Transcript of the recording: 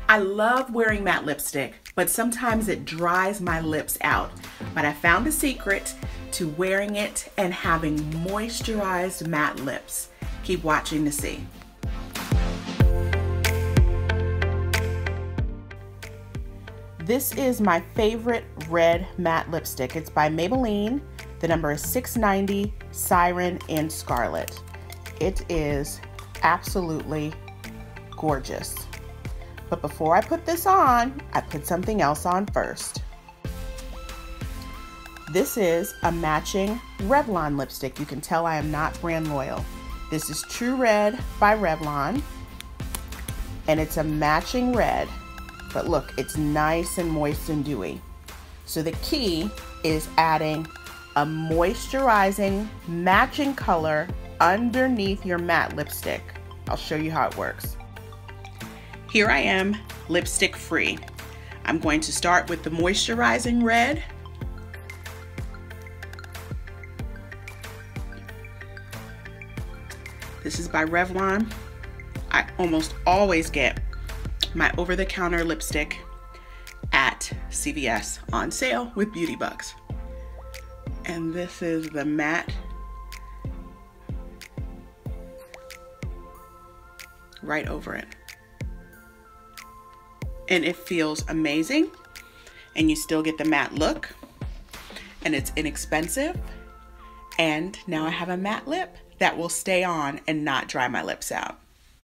I love wearing matte lipstick, but sometimes it dries my lips out. But I found a secret to wearing it and having moisturized matte lips. Keep watching to see. This is my favorite red matte lipstick. It's by Maybelline. The number is 690, Siren in Scarlet. It is absolutely gorgeous. But before I put this on, I put something else on first. This is a matching Revlon lipstick. You can tell I am not brand loyal. This is True Red by Revlon, and it's a matching red. But look, it's nice and moist and dewy. So the key is adding a moisturizing matching color underneath your matte lipstick. I'll show you how it works. Here I am, lipstick free. I'm going to start with the moisturizing red. This is by Revlon. I almost always get my over-the-counter lipstick at CVS on sale with Beauty Bucks. And this is the matte right over it. And it feels amazing, and you still get the matte look, and it's inexpensive, and now I have a matte lip that will stay on and not dry my lips out.